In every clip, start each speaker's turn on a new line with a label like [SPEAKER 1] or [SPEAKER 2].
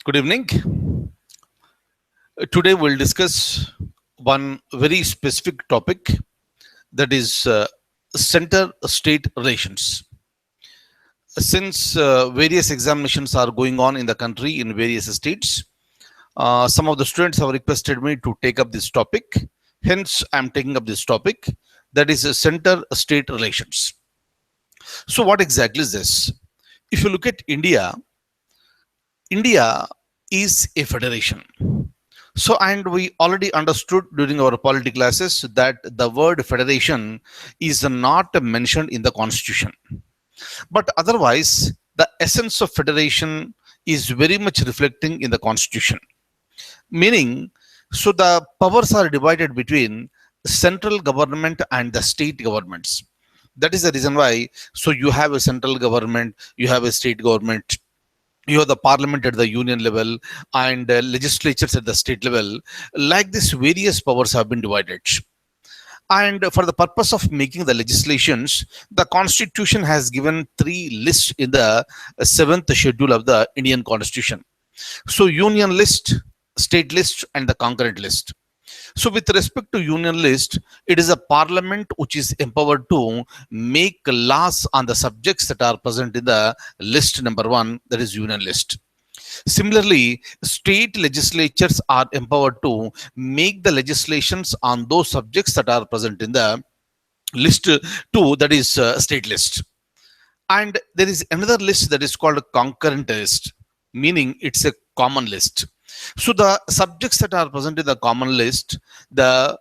[SPEAKER 1] Good evening. Today we'll discuss one very specific topic, that is center state relations. Since various examinations are going on in the country in various states, some of the students have requested me to take up this topic. Hence, I'm taking up this topic, that is center state relations. So, what exactly is this? If you look at India, India is a federation. So, and we already understood during our polity classes that the word federation is not mentioned in the constitution. But otherwise, the essence of federation is very much reflecting in the constitution. Meaning, so the powers are divided between central government and the state governments. That is the reason why. So you have a central government, you have a state government, you have the parliament at the union level, and legislatures at the state level. Like this, various powers have been divided. And for the purpose of making the legislations, the constitution has given three lists in the seventh schedule of the Indian constitution. So union list, state list, and the concurrent list. So with respect to union list, it is a parliament which is empowered to make laws on the subjects that are present in the list number one, that is union list. Similarly, state legislatures are empowered to make the legislations on those subjects that are present in the list two, that is state list. And there is another list that is called a concurrent list, meaning it's a common list. So the subjects that are present in the common list, the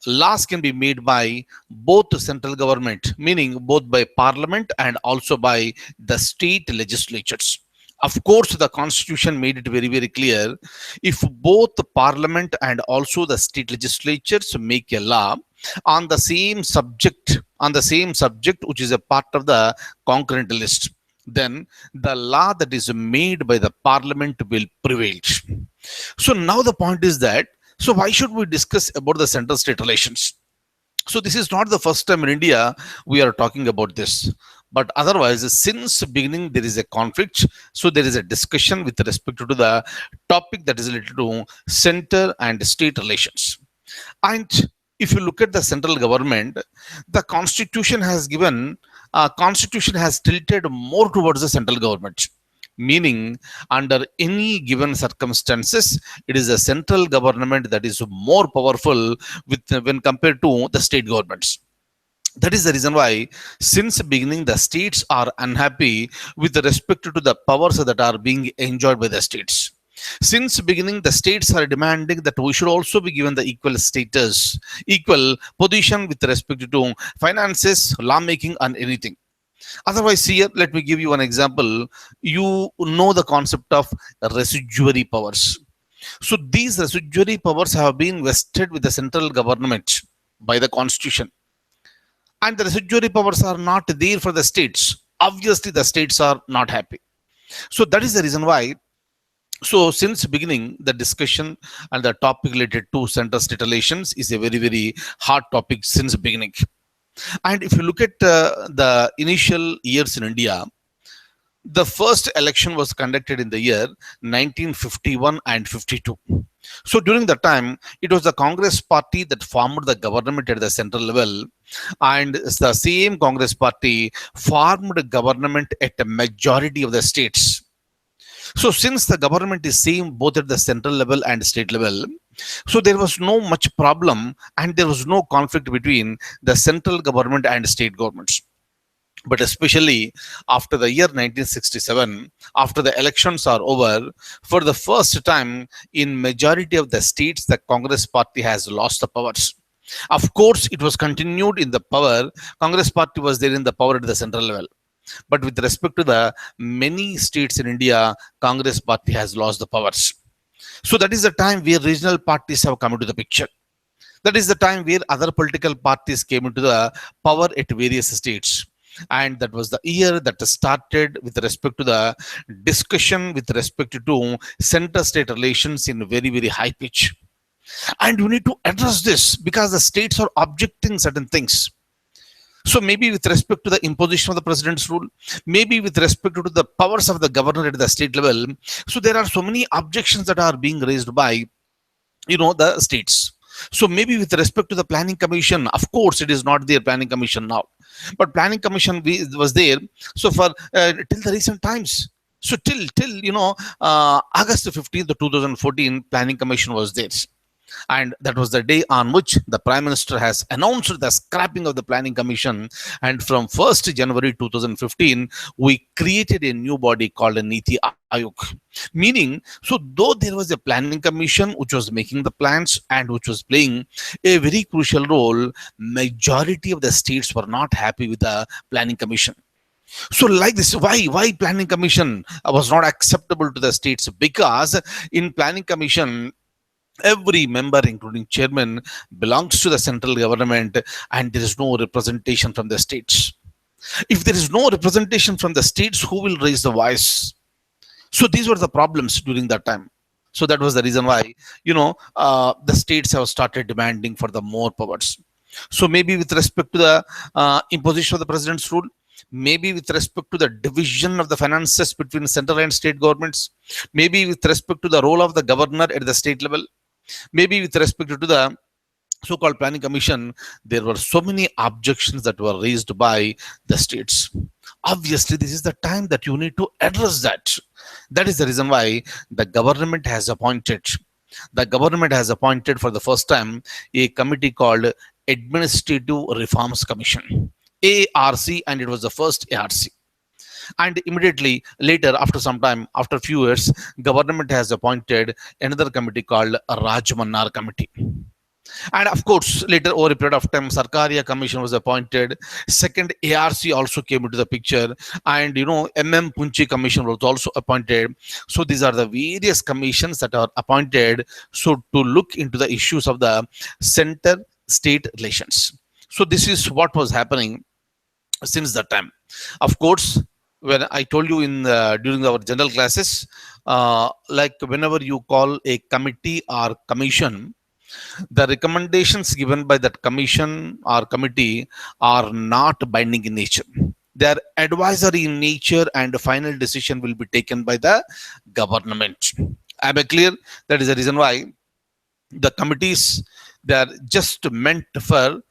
[SPEAKER 1] laws can be made by both the central government, meaning both by parliament and also by the state legislatures. Of course, the constitution made it very, very clear, if both the parliament and also the state legislatures make a law on the same subject, which is a part of the concurrent list, then the law that is made by the parliament will prevail. So now the point is that, so why should we discuss about the central state relations? So this is not the first time in India we are talking about this. But otherwise, since beginning there is a conflict. So there is a discussion with respect to the topic that is related to center and state relations. And if you look at the central government, the constitution has tilted more towards the central government. Meaning, under any given circumstances, it is the central government that is more powerful when compared to the state governments. That is the reason why, since beginning, the states are unhappy with respect to the powers that are being enjoyed by the states. Since beginning, the states are demanding that we should also be given the equal status, equal position with respect to finances, lawmaking, and anything. Otherwise, here, let me give you an example. You know the concept of residuary powers. So these residuary powers have been vested with the central government by the constitution. And the residuary powers are not there for the states. Obviously, the states are not happy. So that is the reason why. So since beginning, the discussion and the topic related to center state relations is a very, very hard topic since beginning. And if you look at the initial years in India, the first election was conducted in the year 1951 and 52. So during that time, it was the Congress party that formed the government at the central level, and the same Congress party formed government at a majority of the states. So since the government is same both at the central level and state level, so there was no much problem and there was no conflict between the central government and state governments. But especially after the year 1967, after the elections are over, for the first time in majority of the states, the Congress party has lost the powers. Of course, it was continued in the power. Congress party was there in the power at the central level. But with respect to the many states in India, Congress party has lost the powers. So that is the time where regional parties have come into the picture. That is the time where other political parties came into the power at various states. And that was the year that started with respect to the discussion with respect to center state relations in very, very high pitch. And we need to address this because the states are objecting certain things. So maybe with respect to the imposition of the president's rule, maybe with respect to the powers of the governor at the state level. So there are so many objections that are being raised by the states. So maybe with respect to the planning commission, of course it is not their planning commission now, but planning commission was there. So for till the recent times, so till August 15th 2014, planning commission was there, and that was the day on which the prime minister has announced the scrapping of the planning commission. And from 1st January 2015, we created a new body called a Niti Ayog. Meaning, so though there was a planning commission which was making the plans and which was playing a very crucial role, majority of the states were not happy with the planning commission. So like this, why planning commission was not acceptable to the states? Because in planning commission, every member including chairman belongs to the central government, and there is no representation from the states. If there is no representation from the states, who will raise the voice? So these were the problems during that time. So that was the reason why the states have started demanding for the more powers. So maybe with respect to the imposition of the president's rule, maybe with respect to the division of the finances between central and state governments, maybe with respect to the role of the governor at the state level, maybe with respect to the so-called planning commission, there were so many objections that were raised by the states. Obviously this is the time that you need to address that. That is the reason why the government has appointed for the first time a committee called Administrative Reforms Commission, ARC, and it was the first ARC. And immediately later, after some time, after a few years, government has appointed another committee called a Raj Mannar committee. And of course, later over a period of time, Sarkaria Commission was appointed. Second ARC also came into the picture, and Punchi Commission was also appointed. So these are the various commissions that are appointed. So to look into the issues of the center-state relations. So this is what was happening since that time. Of course, when I told you in during our general classes, like whenever you call a committee or commission, the recommendations given by that commission or committee are not binding in nature. They are advisory in nature, and the final decision will be taken by the government. Am I clear? That is the reason why the committees, they are just meant for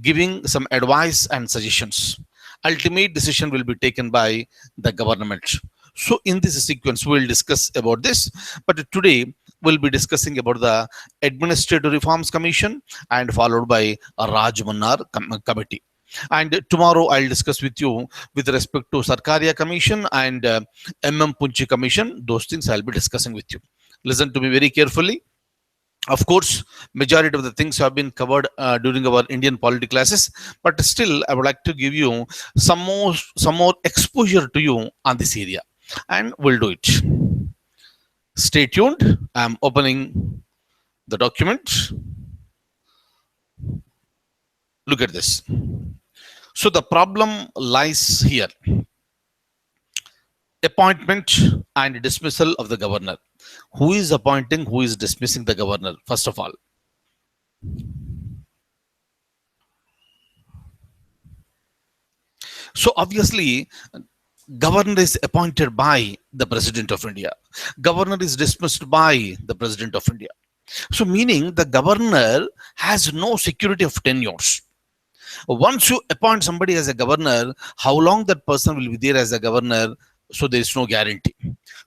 [SPEAKER 1] giving some advice and suggestions. Ultimate decision will be taken by the government. So in this sequence, we will discuss about this. But today, we'll be discussing about the Administrative Reforms Commission, and followed by a Raj Mannar committee. And tomorrow I'll discuss with you with respect to Sarkaria Commission and Punchi Commission. Those things I'll be discussing with you. Listen to me very carefully. Of course, majority of the things have been covered during our Indian polity classes, but still I would like to give you some more exposure to you on this area, and we'll do it. Stay tuned. I'm opening the document. Look at this. So the problem lies here. Appointment and dismissal of the governor. Who is appointing, who is dismissing the governor, first of all? So obviously, governor is appointed by the President of India. Governor is dismissed by the President of India. So meaning the governor has no security of tenures. Once you appoint somebody as a governor, how long that person will be there as a governor? So there is no guarantee.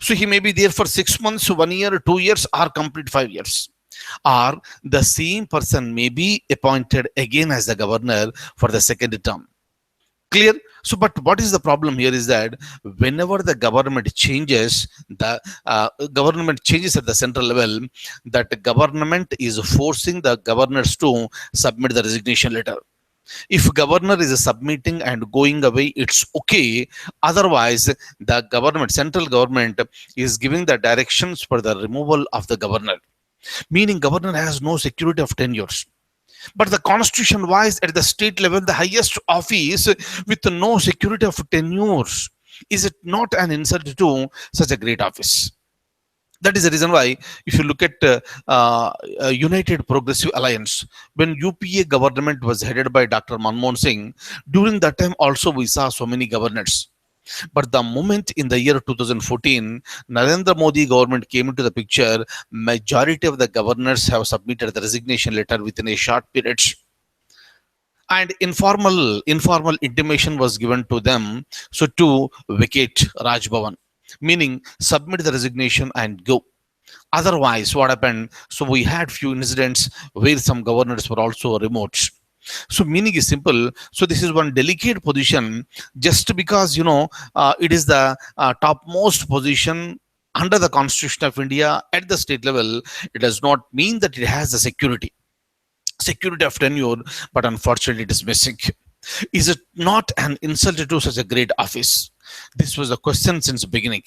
[SPEAKER 1] So he may be there for 6 months, 1 year, 2 years, or complete 5 years. Or the same person may be appointed again as the governor for the second term. Clear? So, but what is the problem here is that whenever the government changes, government changes at the central level, that government is forcing the governors to submit the resignation letter. If governor is submitting and going away, it's okay. Otherwise, the government, central government, is giving the directions for the removal of the governor. Meaning governor has no security of tenures. But the constitution wise at the state level, the highest office with no security of tenures, is it not an insult to such a great office? That is the reason why, if you look at United Progressive Alliance, when UPA government was headed by Dr. Manmohan Singh, during that time also we saw so many governors. But the moment in the year 2014, Narendra Modi government came into the picture, majority of the governors have submitted the resignation letter within a short period. And informal intimation was given to them, so to vacate Raj Bhavan, meaning submit the resignation and go. Otherwise, what happened? So we had few incidents where some governors were also remote. So meaning is simple. So this is one delicate position. Just because it is the topmost position under the Constitution of India at the state level, it does not mean that it has the security of tenure, but unfortunately it is missing. Is it not an insult to such a great office? This was a question since the beginning,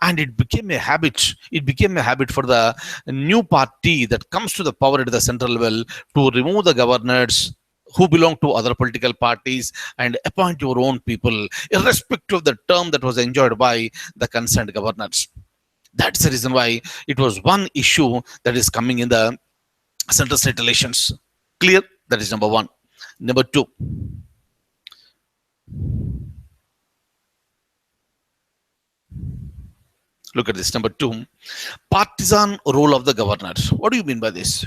[SPEAKER 1] and it became a habit. It became a habit for the new party that comes to the power at the central level to remove the governors who belong to other political parties and appoint your own people, irrespective of the term that was enjoyed by the concerned governors. That's the reason why it was one issue that is coming in the central state relations. Clear? That is number one. Number two, look at this. Number two, partisan role of the governor. What do you mean by this?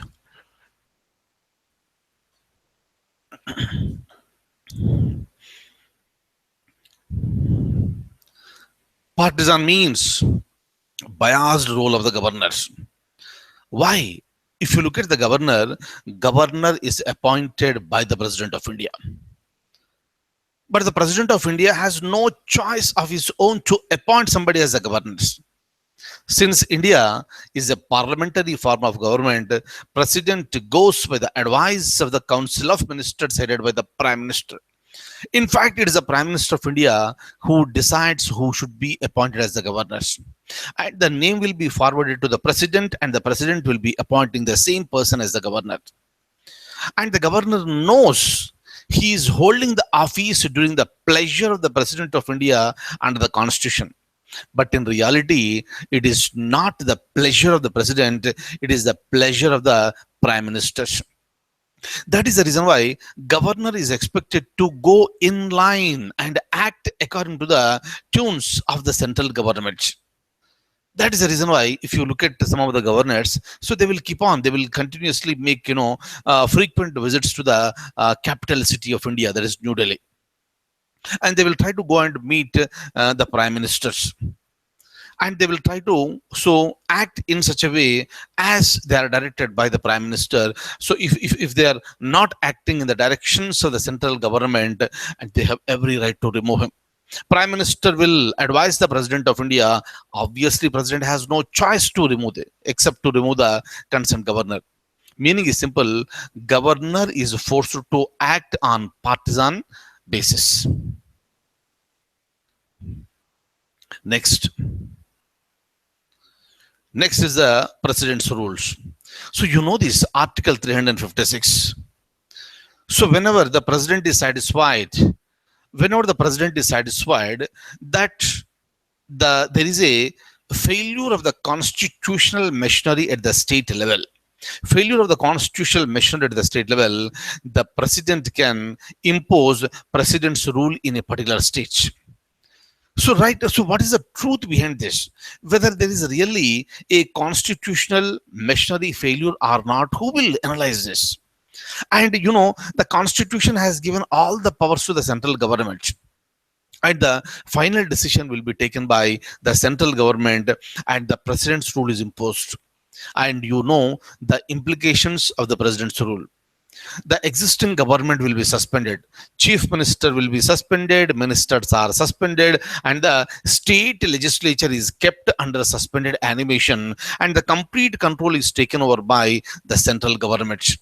[SPEAKER 1] Partisan means biased role of the governor. Why? If you look at the governor, governor is appointed by the President of India. But the President of India has no choice of his own to appoint somebody as a governor. Since India is a parliamentary form of government, President goes by the advice of the Council of Ministers headed by the Prime Minister. In fact, it is the Prime Minister of India who decides who should be appointed as the governors. And the name will be forwarded to the President, and the President will be appointing the same person as the governor. And the governor knows he is holding the office during the pleasure of the President of India under the Constitution. But in reality, it is not the pleasure of the President, it is the pleasure of the Prime Minister. That is the reason why governor is expected to go in line and act according to the tunes of the central government. That is the reason why, if you look at some of the governors, so they will keep on, they will continuously make frequent visits to the capital city of India, that is New Delhi, and they will try to go and meet the prime ministers, and they will try to so act in such a way as they are directed by the prime minister. So if they are not acting in the directions of the central government, and they have every right to remove him. Prime Minister will advise the President of India. Obviously, President has no choice to remove it except to remove the concerned governor. Meaning is simple: governor is forced to act on partisan basis. Next, next is the President's rules. So you know this Article 356. So whenever the President is satisfied that there is a failure of the constitutional machinery at the state level, the President can impose President's rule in a particular state. So, right, so what is the truth behind this? Whether there is really a constitutional machinery failure or not, who will analyze this? And the Constitution has given all the powers to the central government. And the final decision will be taken by the central government, and the President's rule is imposed. And the implications of the President's rule. The existing government will be suspended, chief minister will be suspended, ministers are suspended, and the state legislature is kept under suspended animation, and the complete control is taken over by the central government.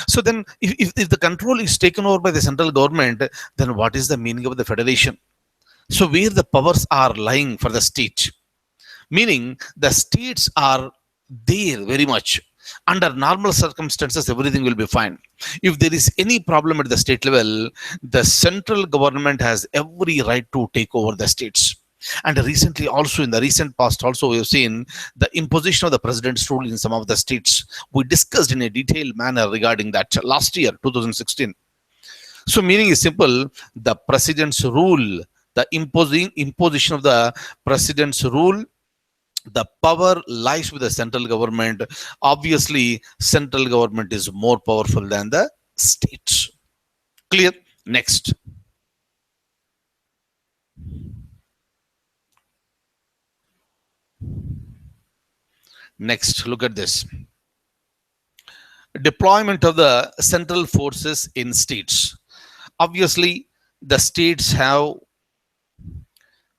[SPEAKER 1] So then, if the control is taken over by the central government, then what is the meaning of the federation? So where the powers are lying for the state, meaning the states are there very much. Under normal circumstances, everything will be fine. If there is any problem at the state level, the central government has every right to take over the states. And recently, also in the recent past, also we have seen the imposition of the president's rule in some of the states. We discussed in a detailed manner regarding that last year, 2016. So, meaning is simple: the president's rule, the imposition of the president's rule, the power lies with the central government. Obviously, central government is more powerful than the states. Clear? Next, next, look at this deployment of the central forces in states. Obviously, the states have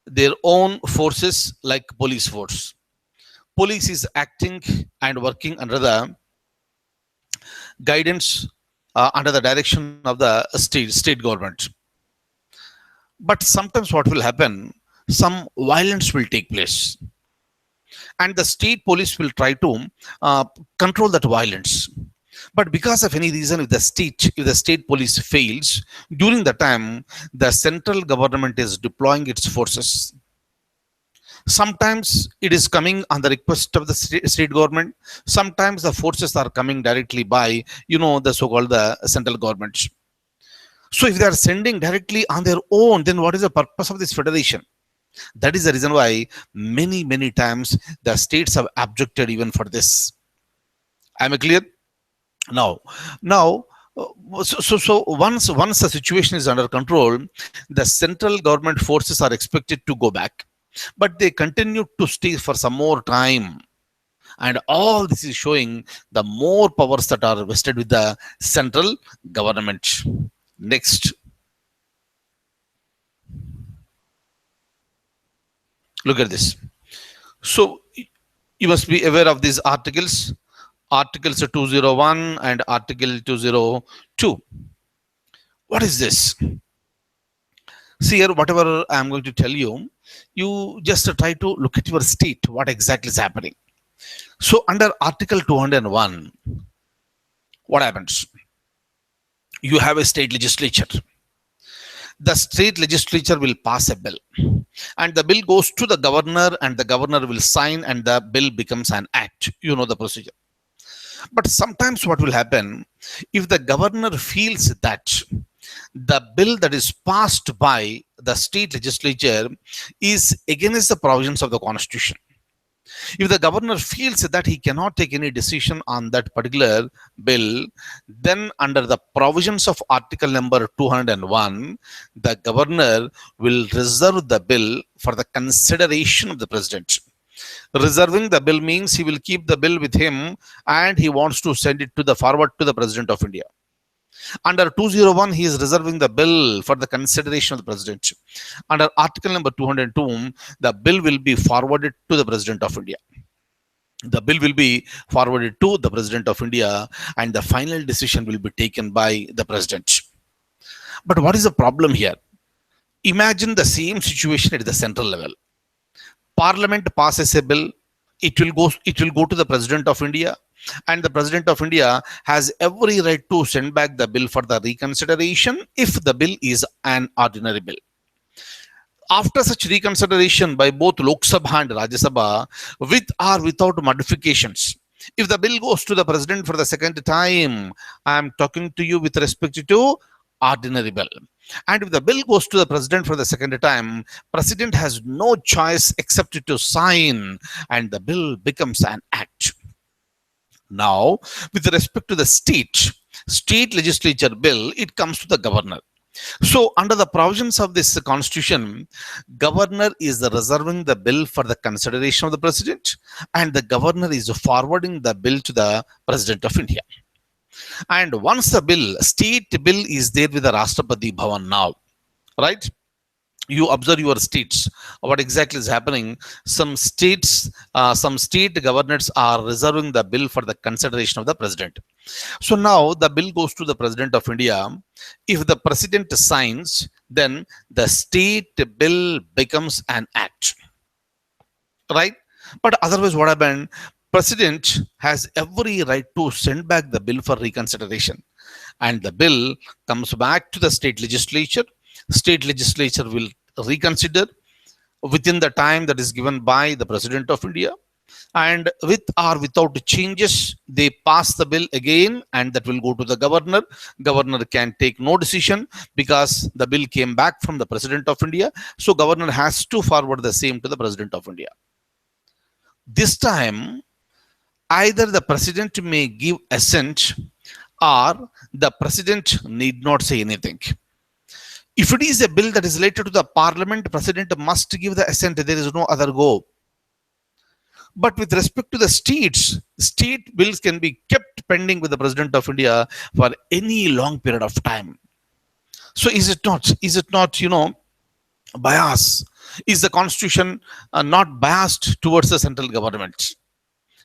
[SPEAKER 1] their own forces like police force. Police is acting and working under the guidance, under the direction of the state government. But sometimes what will happen? Some violence will take place, and the state police will try to uh, control that violence. But because of any reason, if the state police fails, during the time the central government is deploying its forces. Sometimes it is coming on the request of the state government. Sometimes the forces are coming directly by, the so-called the central government. So if they are sending directly on their own, then what is the purpose of this federation? That is the reason why many times the states have objected even for this. Am I clear? Now, now, so once the situation is under control, the central government forces are expected to go back, but they continue to stay for some more time. And all this is showing the more powers that are vested with the central government. Next, look at this. So you must be aware of these articles, articles 201 and article 202. What is this? See here, whatever I'm going to tell you, you just try to look at your state, what exactly is happening. So under article 201, what happens? You have a state legislature. The state legislature will pass a bill, and the bill goes to the governor, and the governor will sign, and the bill becomes an act. You know the procedure. But sometimes what will happen, if the governor feels that the bill that is passed by the state legislature is against the provisions of the constitution, if the governor feels that he cannot take any decision on that particular bill, then under the provisions of article number 201, the governor will reserve the bill for the consideration of the president. Reserving the bill means he will keep the bill with him and he wants to send it to the forward to the President of India. Under 201, he is reserving the bill for the consideration of the President. Under Article number 202, the bill will be forwarded to the President of India. The bill will be forwarded to the President of India and the final decision will be taken by the President. But what is the problem here? Imagine the same situation at the central level. Parliament passes a bill, it will go to the President of India, and the President of India has every right to send back the bill for the reconsideration if the bill is an ordinary bill. After such reconsideration by both Lok Sabha and Rajya Sabha, with or without modifications, if the bill goes to the president for the second time, I am talking to you with respect to ordinary bill, and if the bill goes to the president for the second time, president has no choice except to sign, and the bill becomes an act. Now, with respect to the state legislature bill, it comes to the governor. So under the provisions of this constitution, governor is reserving the bill for the consideration of the president, and the governor is forwarding the bill to the president of India. And once the state bill is there with the Rashtrapati Bhavan now, right? You observe your states, what exactly is happening. Some state governors are reserving the bill for the consideration of the president. So now the bill goes to the President of India. If the president signs, then the state bill becomes an act, right? But otherwise, what happened? President has every right to send back the bill for reconsideration, and the bill comes back to the state legislature. State legislature will reconsider. within the time that is given by the President of India, and with or without changes, they pass the bill again, and that will go to the governor. Governor can take no decision because the bill came back from the President of India. So governor has to forward the same to the President of India. This time, either the president may give assent or the president need not say anything. If it is a bill that is related to the parliament, president must give the assent. There is no other go. But with respect to the states, state bills can be kept pending with the President of India for any long period of time. So is it not? Is it not, bias? Is the constitution not biased towards the central government?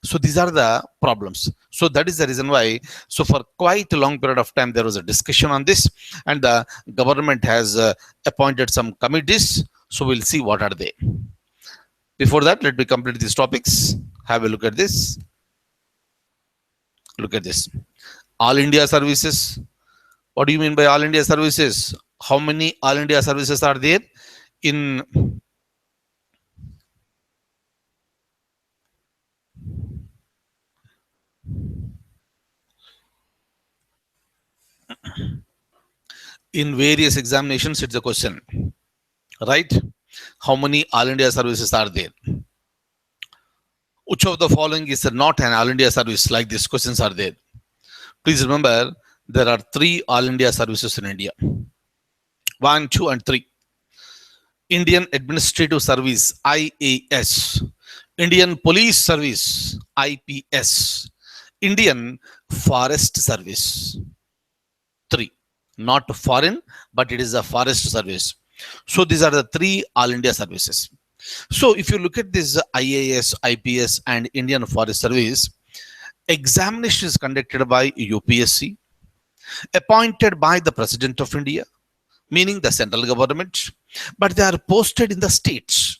[SPEAKER 1] So these are the problems. So that is the reason why. So for quite a long period of time, there was a discussion on this, and the government has appointed some committees. So we'll see what are they. Before that, let me complete these topics. Have a look at this. Look at this. All India services. What do you mean by all India services? How many all India services are there in various examinations? It's a question, right? How many all India services are there? Which of the following is not an all India service? Like these questions are there. Please remember, there are 3 all India services in India. 1, 2, and 3. Indian Administrative Service, IAS. Indian Police Service, IPS. Indian Forest Service. 3. Not foreign, but it is a forest service. So these are the 3 all India services. So if you look at this IAS, IPS, and Indian Forest Service, examination is conducted by UPSC, appointed by the President of India, meaning the central government, but they are posted in the states.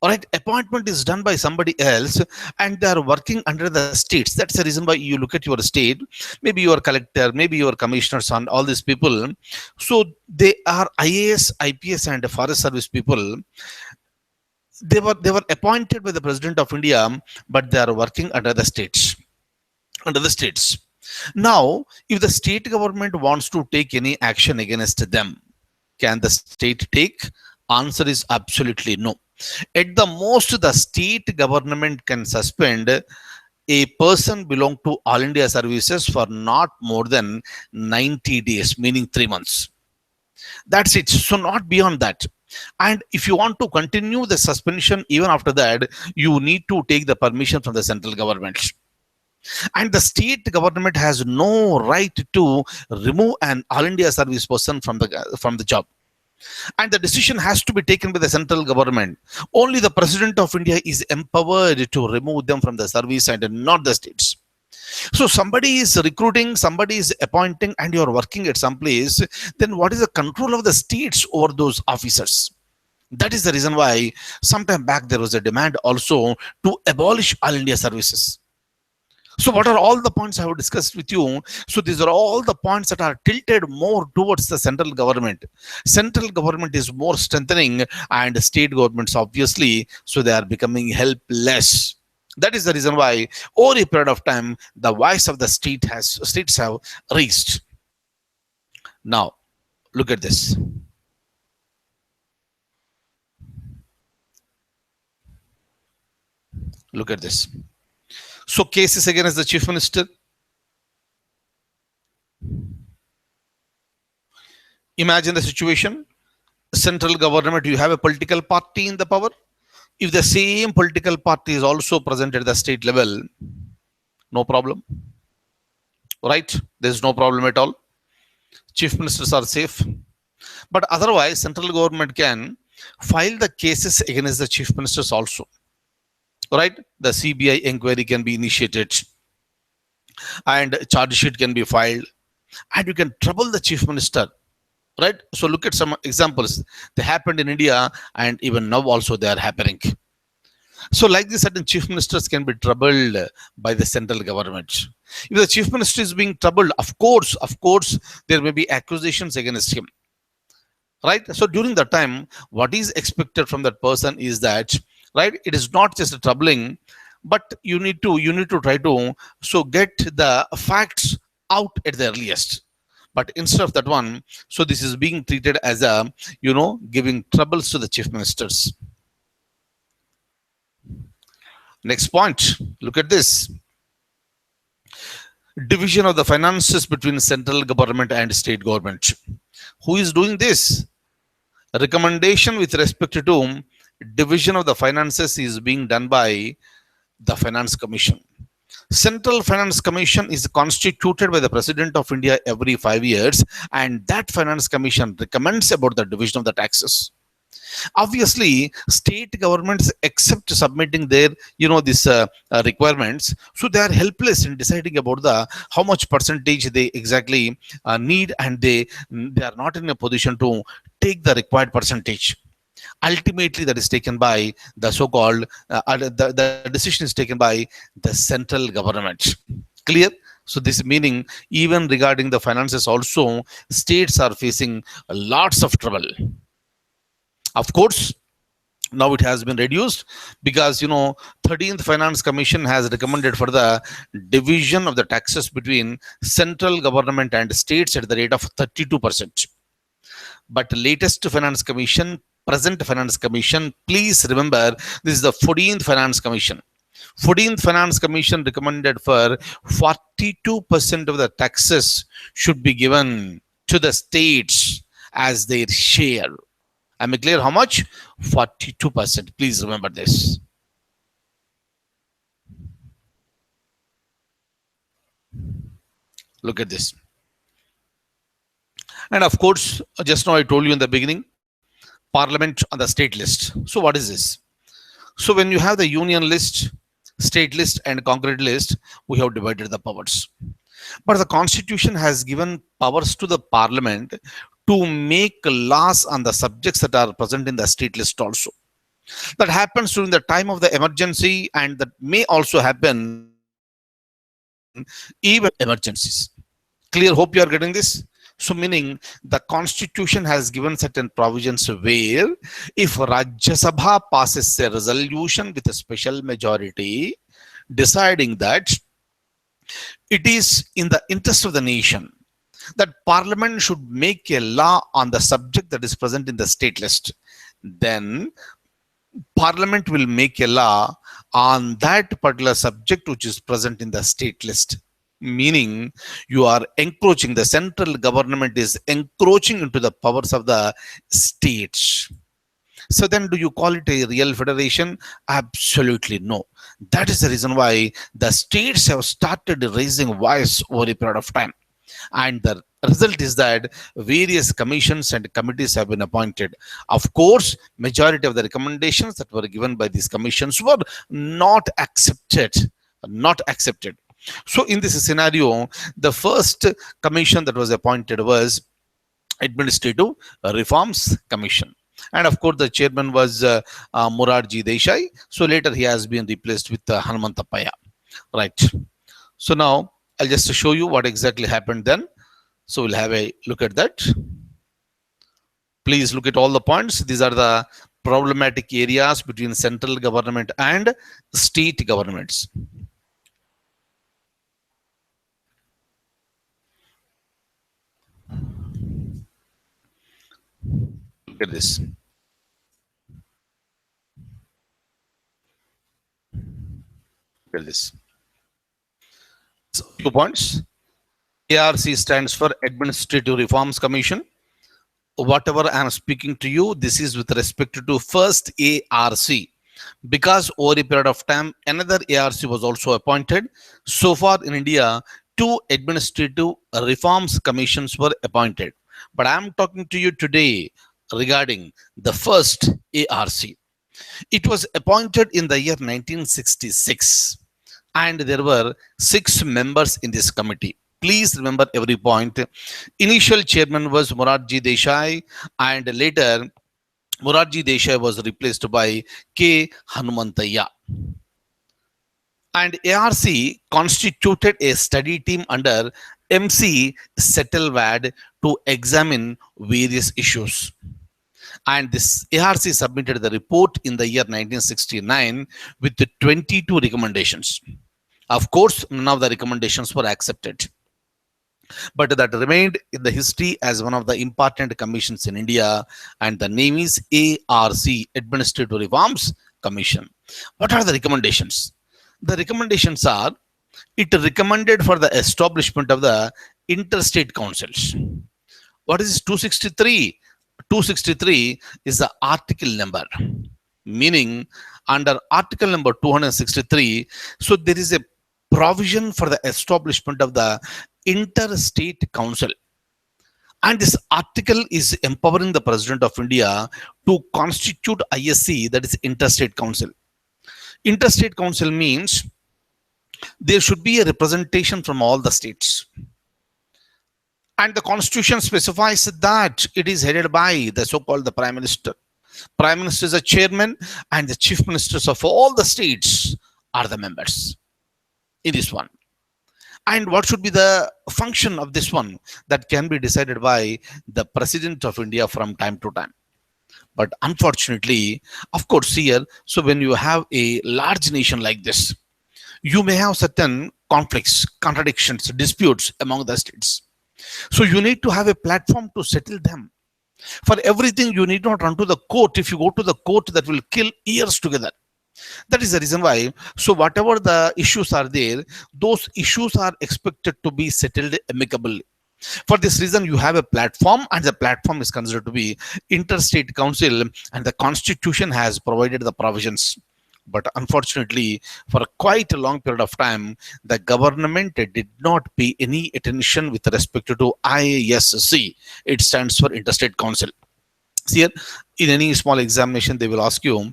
[SPEAKER 1] All right, appointment is done by somebody else, and they are working under the states. That's the reason why you look at your state, maybe your collector, maybe your commissioners, and all these people. So they are IAS, IPS, and Forest Service people. They were appointed by the President of India, but they are working under the states. Under the states. Now, if the state government wants to take any action against them, can the state take? Answer is absolutely no. At the most, the state government can suspend a person belong to All India services for not more than 90 days, meaning 3 months. That's it. So not beyond that. And if you want to continue the suspension even after that, you need to take the permission from the central government. And the state government has no right to remove an All India service person from the job. And the decision has to be taken by the central government. Only the President of India is empowered to remove them from the service, and not the states. So somebody is recruiting, somebody is appointing, and you're working at some place, then what is the control of the states over those officers? That is the reason why sometime back there was a demand also to abolish All India services. So what are all the points I have discussed with you? So these are all the points that are tilted more towards the central government. Central government is more strengthening, and state governments obviously, so they are becoming helpless. That is the reason why over a period of time, the voice of the states have raised. Now, look at this. Look at this. So cases against the chief minister. Imagine the situation. Central government, you have a political party in the power. If the same political party is also present at the state level, no problem. Right? There's no problem at all. Chief ministers are safe. But otherwise, central government can file the cases against the chief ministers also. Right? The CBI inquiry can be initiated, and charge sheet can be filed, and you can trouble the chief minister. Right? So look at some examples. They happened in India, and even now also they are happening. So like this, certain chief ministers can be troubled by the central government. If the chief minister is being troubled, of course, there may be accusations against him. right? So during that time, what is expected from that person is that, right, it is not just troubling, but you need to try to so get the facts out at the earliest. But instead of that one, so this is being treated as a, giving troubles to the chief ministers. Next point, look at this: division of the finances between central government and state government. Who is doing this? Recommendation with respect to division of the finances is being done by the Finance Commission. Central Finance Commission is constituted by the President of India every 5 years, and that Finance Commission recommends about the division of the taxes. Obviously, state governments accept submitting their, these requirements, so they are helpless in deciding about the how much percentage they exactly need, and they are not in a position to take the required percentage. Ultimately, that is taken by the so-called the decision is taken by the central government. Clear? So this meaning, even regarding the finances also, states are facing lots of trouble. Of course, now it has been reduced because 13th Finance Commission has recommended for the division of the taxes between central government and states at the rate of 32%. But latest Finance Commission, present Finance Commission, please remember, this is the 14th Finance Commission. 14th Finance Commission recommended for 42% of the taxes should be given to the states as their share. Am I clear? How much? 42%. Please remember this. Look at this. And of course, just now I told you in the beginning, Parliament on the state list. So what is this? So when you have the union list, state list, and concrete list, we have divided the powers. But the constitution has given powers to the parliament to make laws on the subjects that are present in the state list also. That happens during the time of the emergency, and that may also happen even emergencies. Clear? Hope you are getting this. So meaning the constitution has given certain provisions where if Rajya Sabha passes a resolution with a special majority deciding that it is in the interest of the nation that parliament should make a law on the subject that is present in the state list, then parliament will make a law on that particular subject which is present in the state list. Meaning, you are encroaching, the central government is encroaching into the powers of the states. So then, do you call it a real federation? Absolutely no. That is the reason why the states have started raising voice over a period of time. And the result is that various commissions and committees have been appointed. Of course, majority of the recommendations that were given by these commissions were not accepted. Not accepted. So in this scenario, the first commission that was appointed was Administrative Reforms Commission. And of course, the chairman was Morarji Desai. So later he has been replaced with Hanumantapaya. Right. So now I'll just show you what exactly happened then. So we'll have a look at that. Please look at all the points. These are the problematic areas between central government and state governments. Look at this. Look at this. So 2 points. ARC stands for Administrative Reforms Commission. Whatever I am speaking to you, this is with respect to first ARC, because over a period of time another ARC was also appointed. So far in India, two administrative reforms commissions were appointed, but I am talking to you today regarding the first ARC. It was appointed in the year 1966, and there were 6 members in this committee. Please remember every point. Initial chairman was Morarji Desai, and later Morarji Desai was replaced by K. Hanumantaya. And ARC constituted a study team under MC settled to examine various issues. And this ARC submitted the report in the year 1969 with the 22 recommendations. Of course, none of the recommendations were accepted, but that remained in the history as one of the important commissions in India, and the name is ARC, Administrative Reforms Commission. What are the recommendations? The recommendations are: it recommended for the establishment of the interstate councils. What is 263? 263 is the article number, meaning under article number 263, so there is a provision for the establishment of the interstate council, and this article is empowering the president of India to constitute ISC, that is interstate council. Interstate council means there should be a representation from all the states, and the constitution specifies that it is headed by the so-called the prime minister. Prime minister is a chairman, and the chief ministers of all the states are the members in this one. And what should be the function of this one? That can be decided by the president of India from time to time. But unfortunately, of course, here, so when you have a large nation like this, you may have certain conflicts, contradictions, disputes among the states. So you need to have a platform to settle them. For everything, you need not run to the court. If you go to the court, that will kill years together. That is the reason why. So whatever the issues are there, those issues are expected to be settled amicably. For this reason, you have a platform, and the platform is considered to be interstate council, and the constitution has provided the provisions. But unfortunately, for quite a long period of time, the government did not pay any attention with respect to ISC. It stands for Interstate Council. See here, in any small examination, they will ask you,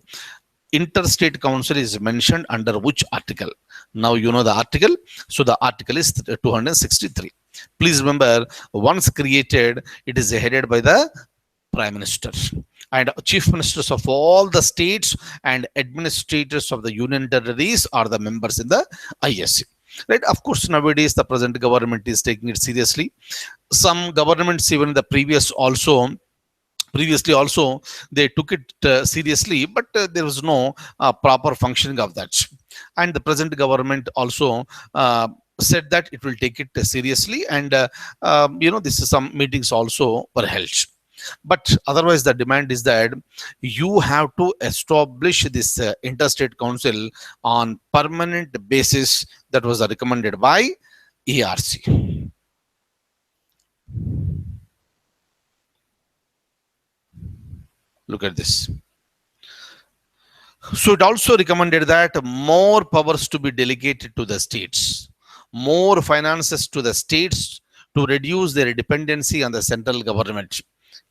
[SPEAKER 1] interstate council is mentioned under which article? Now you know the article. So the article is 263. Please remember, once created, it is headed by the prime minister, and chief ministers of all the states and administrators of the union territories are the members in the ISC. Right? Of course, nowadays the present government is taking it seriously. Some governments, even the previously also, they took it seriously, but there was no proper functioning of that. And the present government also said that it will take it seriously, and this is some meetings also were held. But otherwise, the demand is that you have to establish this interstate council on permanent basis. That was recommended by ARC. Look at this. So it also recommended that more powers to be delegated to the states, more finances to the states to reduce their dependency on the central government.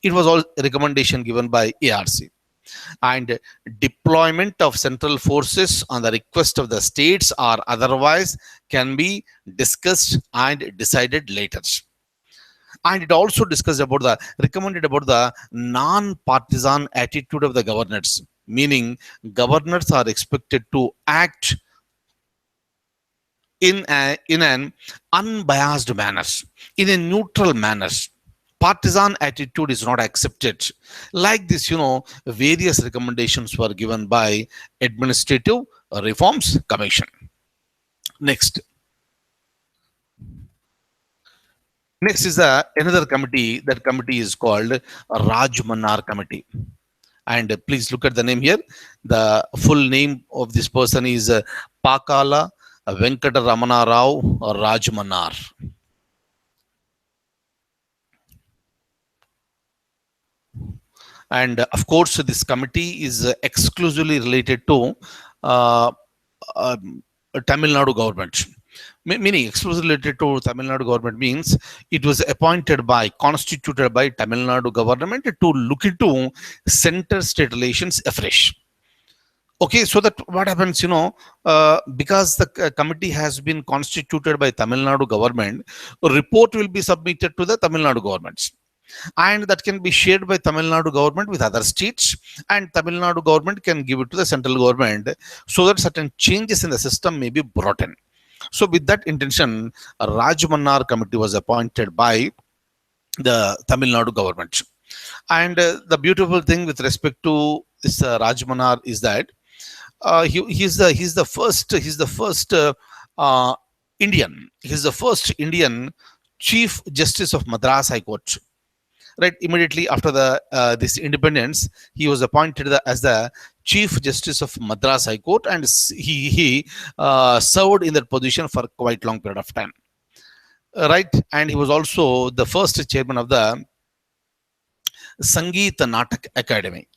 [SPEAKER 1] It was all a recommendation given by ARC. And deployment of central forces on the request of the states or otherwise can be discussed and decided later. And it also discussed about the recommended about the non-partisan attitude of the governors, meaning governors are expected to act in an unbiased manner, in a neutral manner. Partisan attitude is not accepted. Like this, various recommendations were given by Administrative Reforms Commission. Next. Next is another committee. That committee is called Raj Mannar Committee. And please look at the name here. The full name of this person is Pakala Venkata Ramana Rao Raj Mannar. And of course, this committee is exclusively related to Tamil Nadu government. Meaning exclusively related to Tamil Nadu government means it was constituted by Tamil Nadu government to look into center-state relations afresh. Okay, so that what happens, because the committee has been constituted by Tamil Nadu government, a report will be submitted to the Tamil Nadu government. And that can be shared by Tamil Nadu government with other states, and Tamil Nadu government can give it to the central government so that certain changes in the system may be brought in. So with that intention, a Rajmannar committee was appointed by the Tamil Nadu government. And the beautiful thing with respect to this Rajmanar is that he's the first uh, Indian. He's the first Indian Chief Justice of Madras High Court. Right, immediately after the this independence, he was appointed as the Chief Justice of Madras High Court, and he served in that position for quite long period of time. Right, and he was also the first chairman of the Sangeet Natak Academy.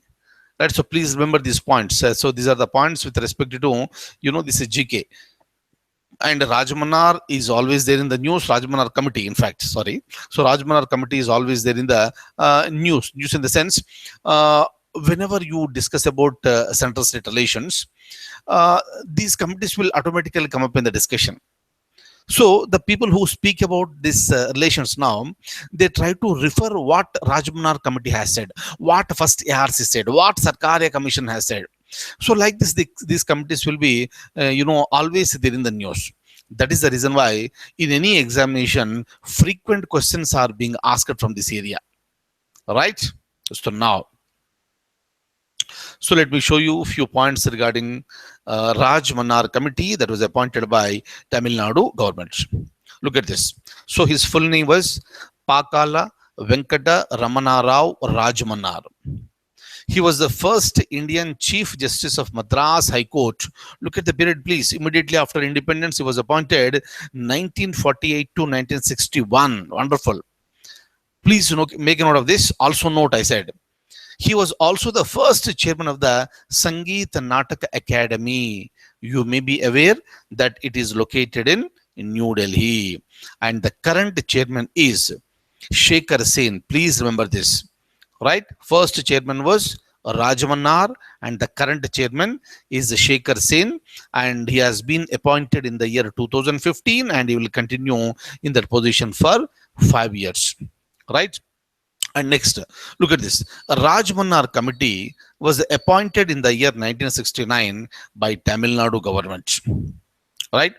[SPEAKER 1] Right, so please remember these points. So these are the points with respect to, this is GK. And Rajmannar is always there in the news. Rajmannar committee, in fact, sorry. So Rajmannar committee is always there in the news in the sense, whenever you discuss about central state relations, these committees will automatically come up in the discussion. So the people who speak about these relations now, they try to refer what Rajmannar committee has said, what first ARC said, what Sarkaria commission has said. So like this, these committees will be, always there in the news. That is the reason why in any examination, frequent questions are being asked from this area. Right? So now, so let me show you a few points regarding Raj Mannar committee that was appointed by Tamil Nadu government. Look at this. So his full name was Pakala Venkata Ramana Rao Raj Mannar. He was the first Indian Chief Justice of Madras High Court. Look at the period, please. Immediately after independence, he was appointed 1948 to 1961. Wonderful. Please make a note of this. Also note, I said, he was also the first chairman of the Sangeet Natak Academy. You may be aware that it is located in New Delhi. And the current chairman is Shekhar Sen. Please remember this. Right? First chairman was Rajmannar, and the current chairman is Shekhar Sen, and he has been appointed in the year 2015, and he will continue in that position for 5 years. Right? And next, look at this. A Rajmannar committee was appointed in the year 1969 by Tamil Nadu government. Right?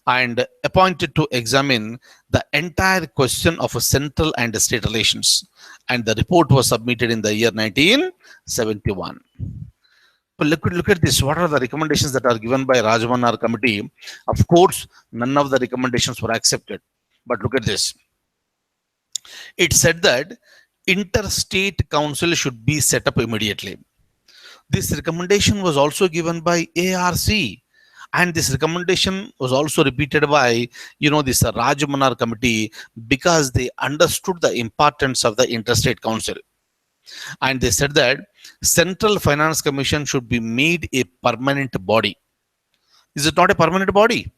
[SPEAKER 1] And appointed to examine the entire question of central and state relations. And the report was submitted in the year 1971. But look at this. What are the recommendations that are given by Rajmannar committee? Of course, none of the recommendations were accepted. But look at this. It said that interstate council should be set up immediately. This recommendation was also given by ARC. And this recommendation was also repeated by, this Rajmannar committee, because they understood the importance of the interstate council. And they said that Central Finance Commission should be made a permanent body. Is it not a permanent body?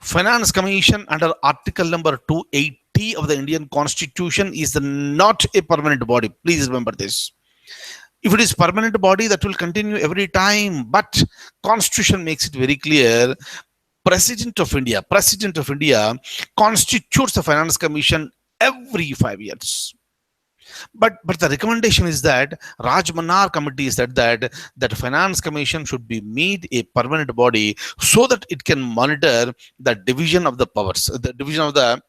[SPEAKER 1] Finance Commission under Article number 280 of the Indian Constitution is not a permanent body. Please remember this. If it is permanent body, that will continue every time. But Constitution makes it very clear. President of India constitutes the Finance Commission every 5 years. But the recommendation is that Rajmannar committee said that Finance Commission should be made a permanent body so that it can monitor the division of the powers, the division of the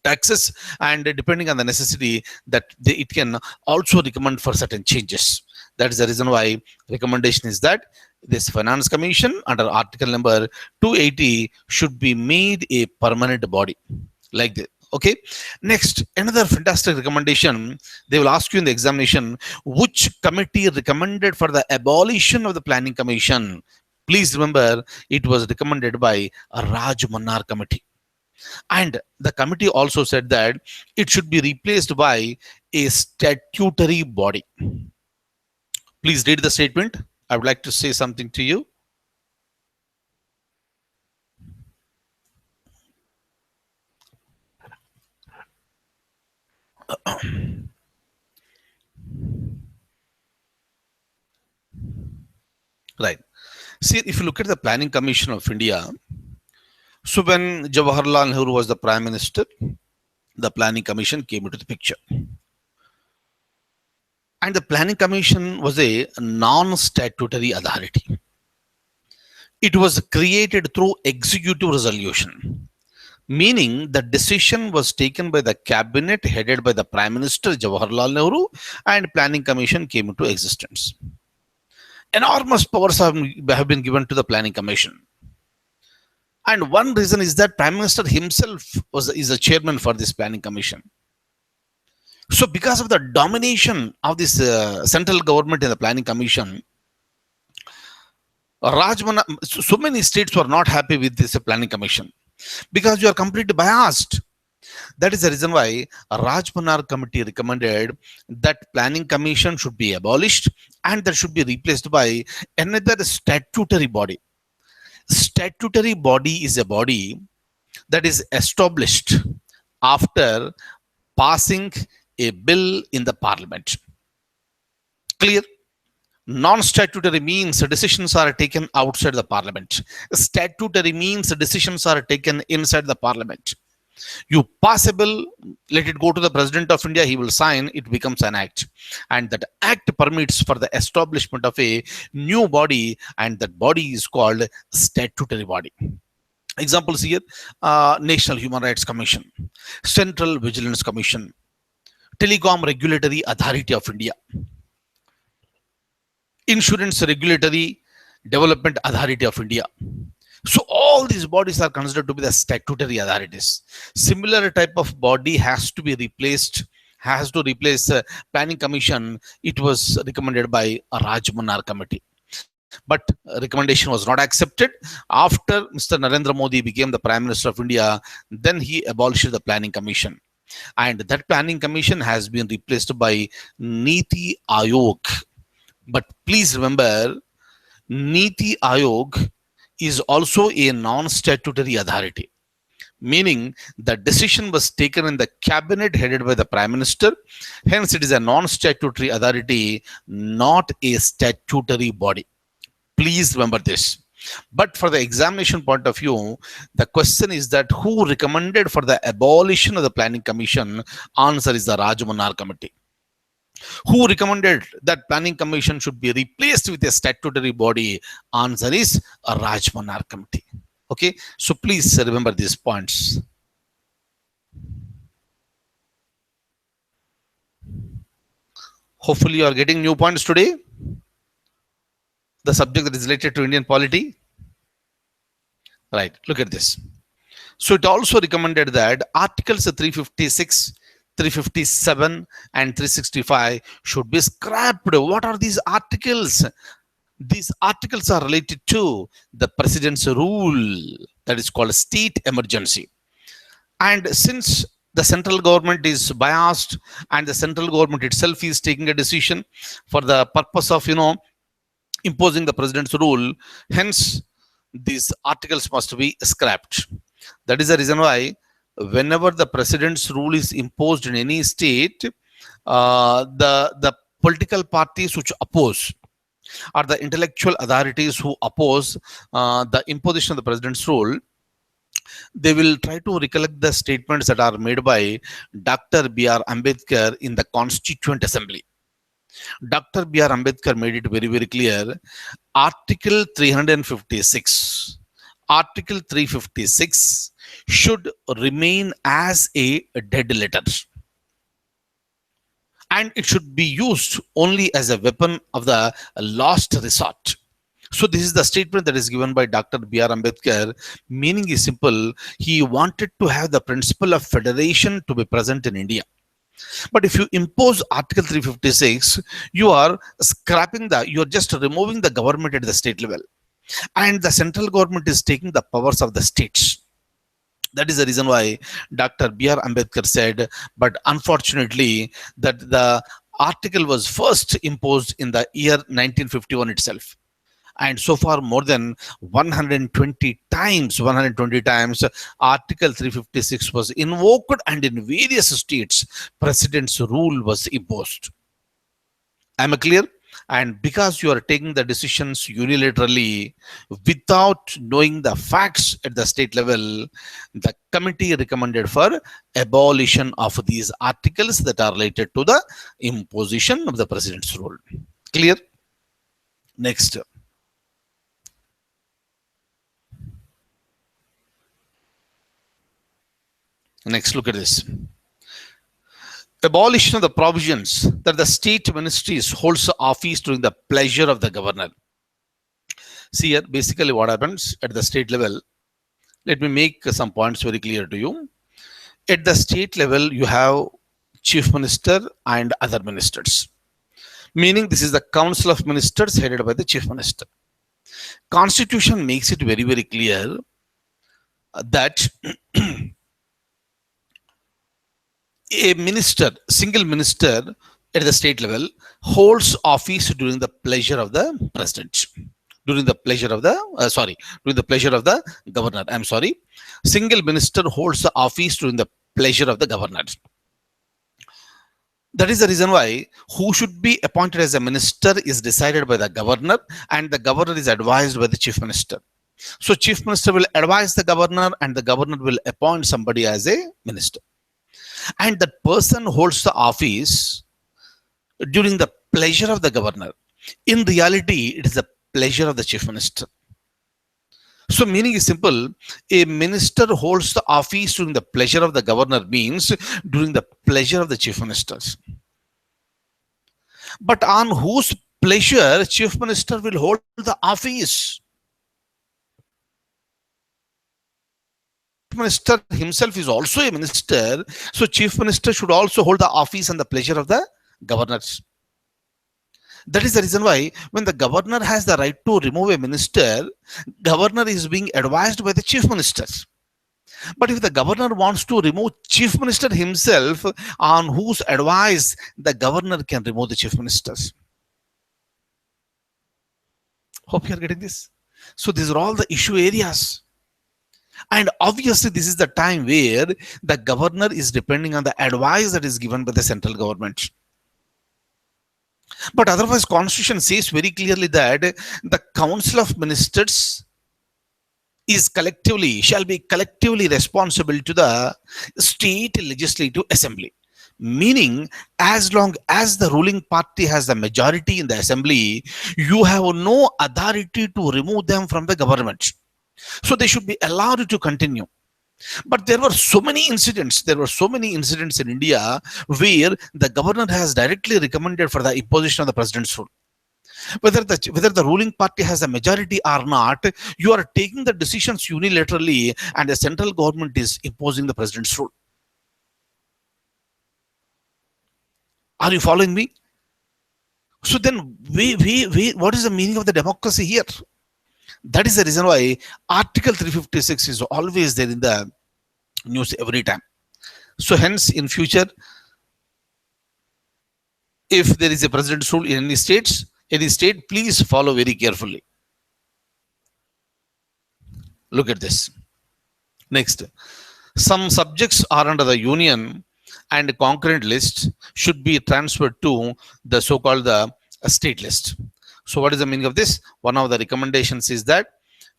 [SPEAKER 1] taxes, and depending on the necessity that it can also recommend for certain changes. That is the reason why recommendation is that this Finance Commission under Article number 280 should be made a permanent body like this. Okay. Next, another fantastic recommendation. They will ask you in the examination, which committee recommended for the abolition of the Planning Commission? Please remember, it was recommended by a Raj Mannar committee. And the committee also said that it should be replaced by a statutory body. Please read the statement. I would like to say something to you. Right. See, if you look at the Planning Commission of India, so when Jawaharlal Nehru was the Prime Minister, the Planning Commission came into the picture. And the Planning Commission was a non-statutory authority. It was created through executive resolution, meaning the decision was taken by the cabinet headed by the Prime Minister Jawaharlal Nehru, and Planning Commission came into existence. Enormous powers have been given to the Planning Commission. And one reason is that Prime Minister himself is a chairman for this Planning Commission. So, because of the domination of this central government in the Planning Commission, Rajmannar, so many states were not happy with this Planning Commission because you are completely biased. That is the reason why Raj Mannar committee recommended that Planning Commission should be abolished and that should be replaced by another statutory body. Statutory body is a body that is established after passing a bill in the parliament. Clear? Non-statutory means decisions are taken outside the parliament. Statutory means decisions are taken inside the parliament. You pass a bill, let it go to the President of India, he will sign, it becomes an act. And that act permits for the establishment of a new body, and that body is called statutory body. Examples here, National Human Rights Commission, Central Vigilance Commission, Telecom Regulatory Authority of India, Insurance Regulatory Development Authority of India. So all these bodies are considered to be the statutory authorities. Similar type of body has to replace Planning Commission. It was recommended by a Raj Mannar committee. But recommendation was not accepted. After Mr. Narendra Modi became the Prime Minister of India, then he abolished the Planning Commission. And that Planning Commission has been replaced by Niti Ayog. But please remember, Niti Ayog is also a non-statutory authority, meaning the decision was taken in the cabinet headed by the Prime Minister. Hence, it is a non-statutory authority, not a statutory body. Please remember this. But for the examination point of view, the question is that who recommended for the abolition of the Planning Commission? Answer is the Raj Mannar committee. Who recommended that Planning Commission should be replaced with a statutory body? Answer is a Raj Mannar committee. Okay, so please remember these points. Hopefully, you are getting new points today. The subject that is related to Indian polity. Right, look at this. So it also recommended that Articles 356, 357 and 365 should be scrapped. What are these articles? These articles are related to the president's rule, that is called state emergency. And since the central government is biased and the central government itself is taking a decision for the purpose of, imposing the president's rule, hence these articles must be scrapped. That is the reason why whenever the president's rule is imposed in any state, the political parties which oppose or the intellectual authorities who oppose the imposition of the president's rule, they will try to recollect the statements that are made by Dr. B.R. Ambedkar in the Constituent Assembly. Dr. B.R. Ambedkar made it very, very clear. Article 356. Article 356 should remain as a dead letter. And it should be used only as a weapon of the last resort. So this is the statement that is given by Dr. B.R. Ambedkar. Meaning is simple. He wanted to have the principle of federation to be present in India. But if you impose Article 356, you are just removing the government at the state level. And the central government is taking the powers of the states. That is the reason why Dr. B.R. Ambedkar said, but unfortunately, that the article was first imposed in the year 1951 itself. And so far, more than 120 times, Article 356 was invoked, and in various states, president's rule was imposed. Am I clear? And because you are taking the decisions unilaterally without knowing the facts at the state level, the committee recommended for abolition of these articles that are related to the imposition of the president's rule. Clear? Next. Next, look at this. Abolition of the provisions that the state ministries holds the office during the pleasure of the governor. See here, basically what happens at the state level. Let me make some points very clear to you. At the state level, you have chief minister and other ministers. Meaning this is the council of ministers headed by the chief minister. Constitution makes it very, very clear that a minister, single minister at the state level holds office during the pleasure of the president. During the pleasure of the, during the pleasure of the governor. I'm sorry. Single minister holds the office during the pleasure of the governor. That is the reason why who should be appointed as a minister is decided by the governor, and the governor is advised by the chief minister. So chief minister will advise the governor and the governor will appoint somebody as a minister. And that person holds the office during the pleasure of the governor. In reality, it is the pleasure of the chief minister. So meaning is simple, a minister holds the office during the pleasure of the governor means during the pleasure of the chief ministers. But on whose pleasure chief minister will hold the office? Minister himself is also a minister, so chief minister should also hold the office and the pleasure of the governors. That is the reason why when the governor has the right to remove a minister, governor is being advised by the chief minister. But if the governor wants to remove chief minister himself, on whose advice the governor can remove the chief ministers? Hope you are getting this. So these are all the issue areas. And obviously, this is the time where the governor is depending on the advice that is given by the central government. But otherwise, Constitution says very clearly that the Council of Ministers is collectively, shall be collectively responsible to the state legislative assembly. Meaning, as long as the ruling party has the majority in the assembly, you have no authority to remove them from the government. So they should be allowed to continue. But there were so many incidents in India where the governor has directly recommended for the imposition of the president's rule. Whether the ruling party has a majority or not, you are taking the decisions unilaterally and the central government is imposing the president's rule. Are you following me? So then what is the meaning of the democracy here? That is the reason why Article 356 is always there in the news every time. So hence, in future, if there is a president's rule in any state, please follow very carefully. Look at this. Next, some subjects are under the union and concurrent list should be transferred to the so-called the state list. So what is the meaning of this? One of the recommendations is that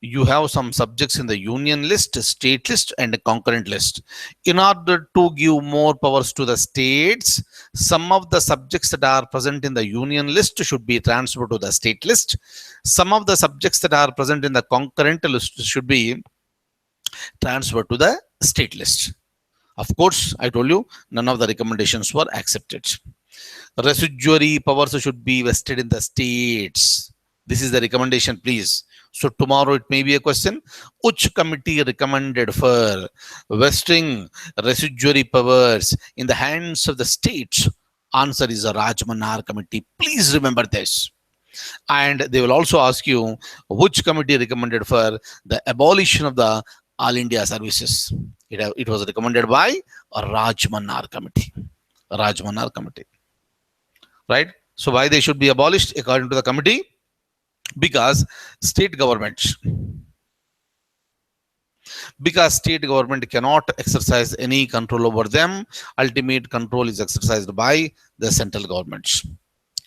[SPEAKER 1] you have some subjects in the union list, state list, and a concurrent list. In order to give more powers to the states, some of the subjects that are present in the union list should be transferred to the state list. Some of the subjects that are present in the concurrent list should be transferred to the state list. Of course, I told you, none of the recommendations were accepted. Residuary powers should be vested in the states. This is the recommendation, please. So tomorrow it may be a question. Which committee recommended for vesting residuary powers in the hands of the states? Answer is a Raj Mannar committee. Please remember this. And they will also ask you which committee recommended for the abolition of the All India services. It was recommended by a Raj Mannar committee. Raj Mannar committee. Right? So why they should be abolished according to the committee? Because state government cannot exercise any control over them. Ultimate control is exercised by the central government.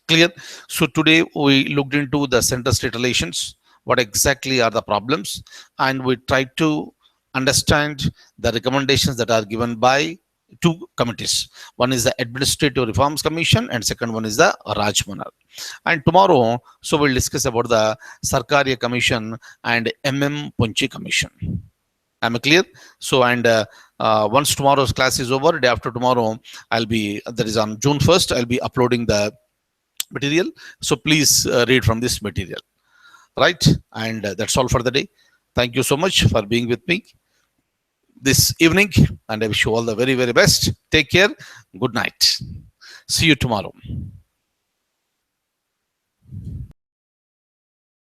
[SPEAKER 1] Clear? So today we looked into the center-state relations, what exactly are the problems, and we tried to understand the recommendations that are given by two committees. One is the Administrative Reforms Commission and second one is the Raj Mannar. And tomorrow, so we'll discuss about the Sarkaria Commission and MM Punchi Commission. Am I clear? So, and once tomorrow's class is over, day after tomorrow, I'll be, that is on June 1st, I'll be uploading the material. So please read from this material, right? And that's all for the day. Thank you so much for being with me this evening, and I wish you all the very, very best. Take care. Good night. See you tomorrow.